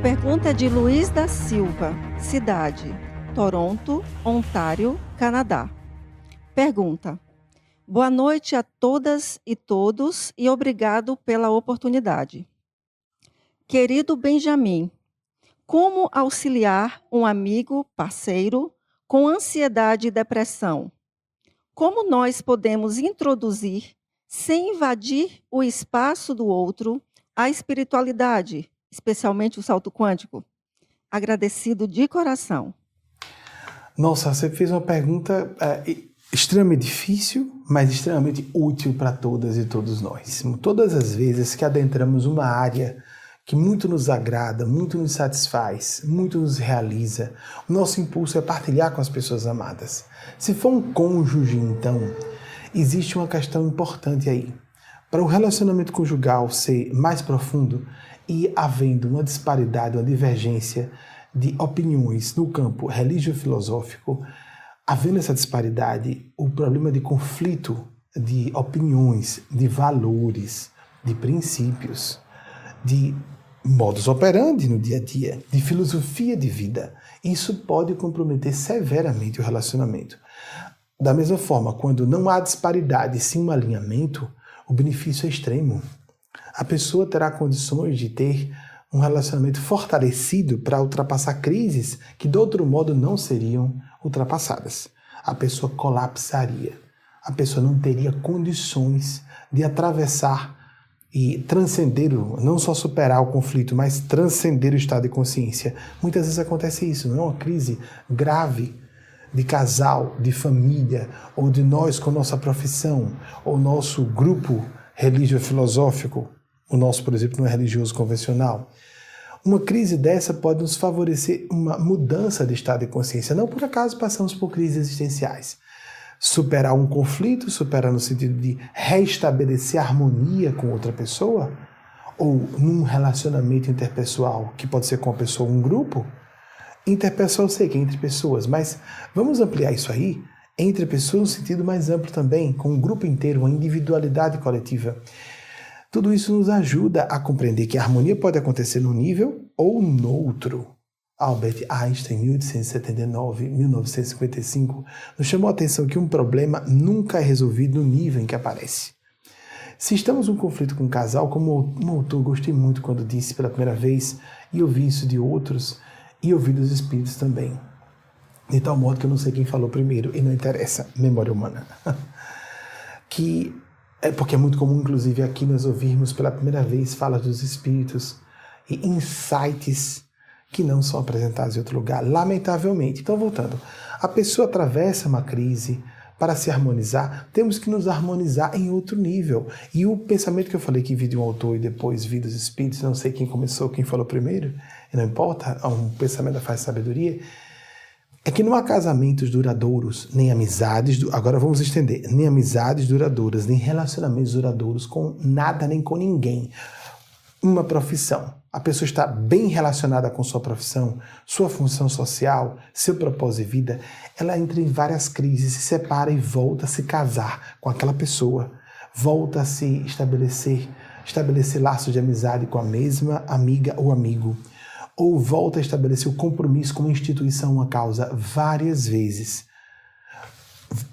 pergunta é de Luiz da Silva, cidade, Toronto, Ontário, Canadá. Pergunta: boa noite a todas e todos e obrigado pela oportunidade. Querido Benjamin, como auxiliar um amigo, parceiro, com ansiedade e depressão? Como nós podemos introduzir, sem invadir o espaço do outro, a espiritualidade, especialmente o salto quântico? Agradecido de coração. Nossa, você fez uma pergunta extremamente difícil, mas extremamente útil para todas e todos nós. Todas as vezes que adentramos uma área que muito nos agrada, muito nos satisfaz, muito nos realiza, o nosso impulso é partilhar com as pessoas amadas. Se for um cônjuge, então, existe uma questão importante aí. Para o relacionamento conjugal ser mais profundo e havendo uma disparidade, uma divergência de opiniões no campo religio-filosófico, havendo essa disparidade, o problema de conflito de opiniões, de valores, de princípios, de modus operandi no dia a dia, de filosofia de vida, isso pode comprometer severamente o relacionamento. Da mesma forma, quando não há disparidade, sim um alinhamento, o benefício é extremo. A pessoa terá condições de ter um relacionamento fortalecido para ultrapassar crises que de outro modo não seriam ultrapassadas. A pessoa colapsaria. A pessoa não teria condições de atravessar e transcender, não só superar o conflito, mas transcender o estado de consciência. Muitas vezes acontece isso, não é uma crise grave de casal, de família, ou de nós com nossa profissão, ou nosso grupo religio-filosófico. O nosso, por exemplo, não é religioso convencional. Uma crise dessa pode nos favorecer uma mudança de estado de consciência. Não por acaso passamos por crises existenciais. Superar um conflito, superar no sentido de restabelecer a harmonia com outra pessoa, ou num relacionamento interpessoal, que pode ser com uma pessoa ou um grupo. Interpessoal eu sei que é entre pessoas, mas vamos ampliar isso aí, entre pessoas no sentido mais amplo também, com um grupo inteiro, uma individualidade coletiva. Tudo isso nos ajuda a compreender que a harmonia pode acontecer num nível ou noutro. Albert Einstein, 1879, 1955, nos chamou a atenção que um problema nunca é resolvido no nível em que aparece. Se estamos em um conflito com um casal, como um autor, gostei muito quando disse pela primeira vez, e ouvi isso de outros, e ouvi dos espíritos também. De tal modo que eu não sei quem falou primeiro, e não interessa, memória humana. Porque é muito comum, inclusive, aqui nós ouvirmos pela primeira vez falas dos espíritos e insights que não são apresentados em outro lugar, lamentavelmente. Então, voltando, a pessoa atravessa uma crise para se harmonizar, temos que nos harmonizar em outro nível. E o pensamento que eu falei que vi de um autor e depois vi dos espíritos, não sei quem começou, quem falou primeiro, não importa, é um pensamento da faz sabedoria, é que não há casamentos duradouros, nem amizades, agora vamos estender, nem amizades duradouras, nem relacionamentos duradouros com nada, nem com ninguém. Uma profissão. A pessoa está bem relacionada com sua profissão, sua função social, seu propósito de vida, ela entra em várias crises, se separa e volta a se casar com aquela pessoa, volta a se estabelecer laços de amizade com a mesma amiga ou amigo, ou volta a estabelecer o compromisso com uma instituição, uma causa, várias vezes.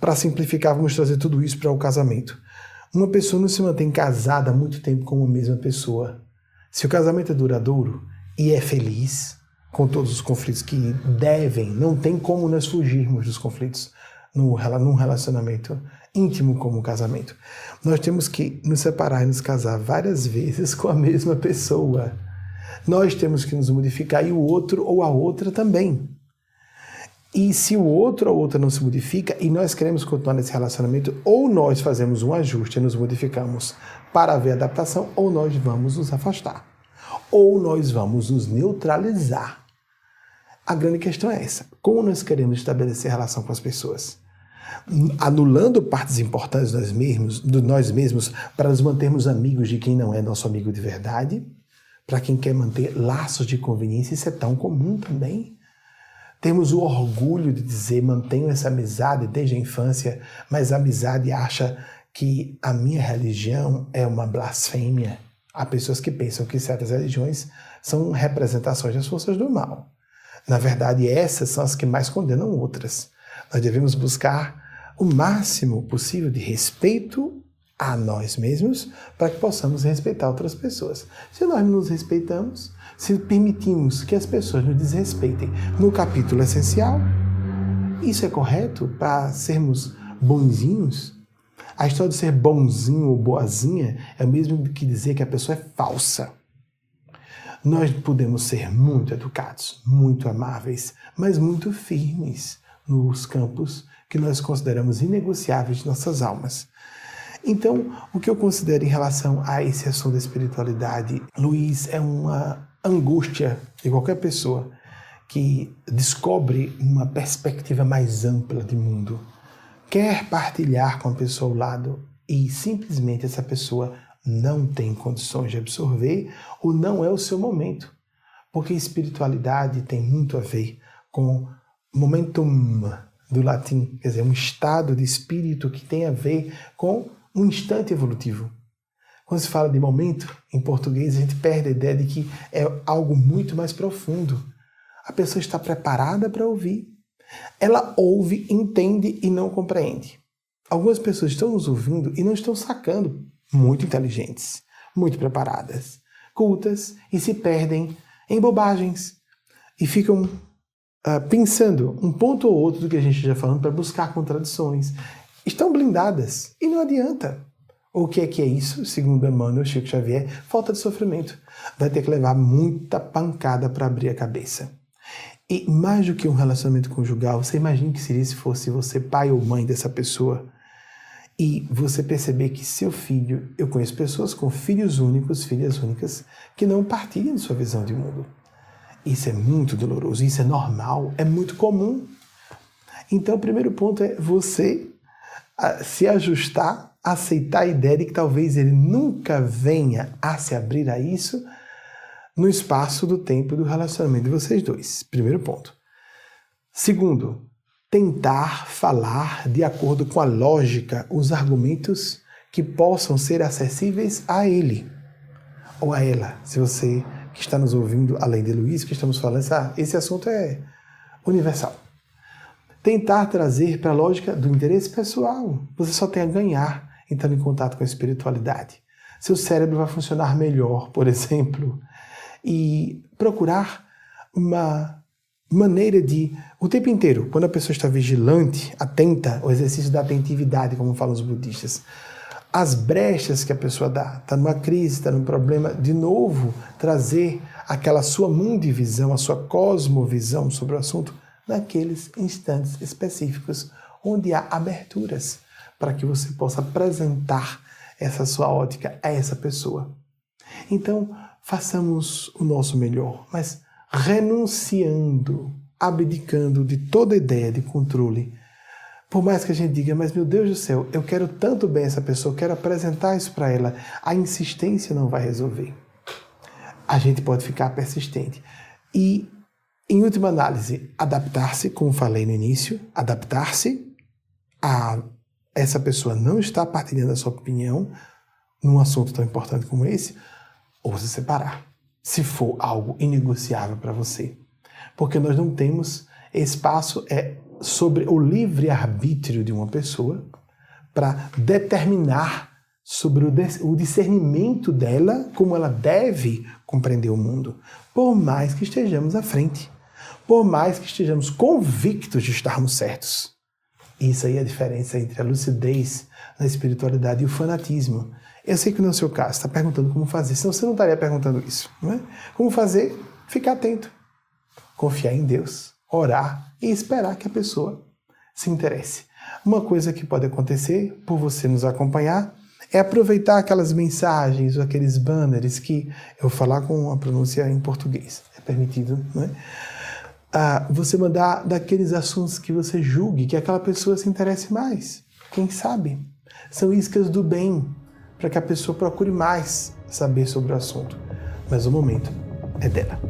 Para simplificar, vamos trazer tudo isso para o casamento. Uma pessoa não se mantém casada há muito tempo com uma mesma pessoa. Se o casamento é duradouro e é feliz, com todos os conflitos que não tem como nós fugirmos dos conflitos num relacionamento íntimo como um casamento. Nós temos que nos separar e nos casar várias vezes com a mesma pessoa. Nós temos que nos modificar e o outro ou a outra também. E se o outro ou a outra não se modifica e nós queremos continuar nesse relacionamento, ou nós fazemos um ajuste e nos modificamos para haver adaptação, ou nós vamos nos afastar. Ou nós vamos nos neutralizar. A grande questão é essa. Como nós queremos estabelecer relação com as pessoas? Anulando partes importantes de nós mesmos para nos mantermos amigos de quem não é nosso amigo de verdade? Para quem quer manter laços de conveniência, isso é tão comum também. Temos o orgulho de dizer, mantenho essa amizade desde a infância, mas a amizade acha que a minha religião é uma blasfêmia. Há pessoas que pensam que certas religiões são representações das forças do mal. Na verdade, essas são as que mais condenam outras. Nós devemos buscar o máximo possível de respeito a nós mesmos para que possamos respeitar outras pessoas. Se nós não nos respeitamos, se permitimos que as pessoas nos desrespeitem no capítulo essencial, isso é correto para sermos bonzinhos? A história de ser bonzinho ou boazinha é o mesmo que dizer que a pessoa é falsa. Nós podemos ser muito educados, muito amáveis, mas muito firmes nos campos que nós consideramos inegociáveis de nossas almas. Então, o que eu considero em relação a esse assunto da espiritualidade, Luiz, é uma angústia de qualquer pessoa que descobre uma perspectiva mais ampla de mundo, quer partilhar com a pessoa ao lado e simplesmente essa pessoa não tem condições de absorver ou não é o seu momento. Porque espiritualidade tem muito a ver com momentum do latim, quer dizer, um estado de espírito que tem a ver com um instante evolutivo. Quando se fala de momento, em português, a gente perde a ideia de que é algo muito mais profundo. A pessoa está preparada para ouvir. Ela ouve, entende e não compreende. Algumas pessoas estão nos ouvindo e não estão sacando, muito inteligentes, muito preparadas, cultas, e se perdem em bobagens e ficam pensando um ponto ou outro do que a gente já falando para buscar contradições. Estão blindadas e não adianta. O que é isso? Segundo Emmanuel, Chico Xavier, falta de sofrimento. Vai ter que levar muita pancada para abrir a cabeça. E mais do que um relacionamento conjugal, você imagina que seria se fosse você pai ou mãe dessa pessoa e você perceber que seu filho, eu conheço pessoas com filhos únicos, filhas únicas, que não partilham de sua visão de mundo. Isso é muito doloroso, isso é normal, é muito comum. Então o primeiro ponto é você se ajustar, aceitar a ideia de que talvez ele nunca venha a se abrir a isso no espaço do tempo do relacionamento de vocês dois. Primeiro ponto. Segundo, tentar falar de acordo com a lógica, os argumentos que possam ser acessíveis a ele ou a ela. Se você que está nos ouvindo, além de Luiz, que estamos falando, esse assunto é universal. Tentar trazer para a lógica do interesse pessoal. Você só tem a ganhar entrando em contato com a espiritualidade. Seu cérebro vai funcionar melhor, por exemplo, e procurar uma maneira de, o tempo inteiro, quando a pessoa está vigilante, atenta, o exercício da atentividade, como falam os budistas, as brechas que a pessoa dá, está numa crise, está num problema, de novo, trazer aquela sua mundivisão, a sua cosmovisão sobre o assunto, naqueles instantes específicos, onde há aberturas para que você possa apresentar essa sua ótica a essa pessoa. Então, façamos o nosso melhor, mas renunciando, abdicando de toda ideia de controle. Por mais que a gente diga, mas meu Deus do céu, eu quero tanto bem essa pessoa, eu quero apresentar isso para ela, a insistência não vai resolver. A gente pode ficar persistente. E, em última análise, adaptar-se, como falei no início, adaptar-se a essa pessoa não está partilhando a sua opinião num assunto tão importante como esse, ou se separar, se for algo inegociável para você. Porque nós não temos espaço sobre o livre-arbítrio de uma pessoa para determinar sobre o discernimento dela, como ela deve compreender o mundo, por mais que estejamos à frente, por mais que estejamos convictos de estarmos certos. Isso aí é a diferença entre a lucidez na espiritualidade e o fanatismo. Eu sei que no seu caso está perguntando como fazer, senão você não estaria perguntando isso, não é? Como fazer? Ficar atento, confiar em Deus, orar e esperar que a pessoa se interesse. Uma coisa que pode acontecer por você nos acompanhar é aproveitar aquelas mensagens ou aqueles banners que eu vou falar com a pronúncia em português, é permitido, não é? Você mandar daqueles assuntos que você julgue que aquela pessoa se interesse mais. Quem sabe? São iscas do bem, para que a pessoa procure mais saber sobre o assunto. Mas o momento é dela.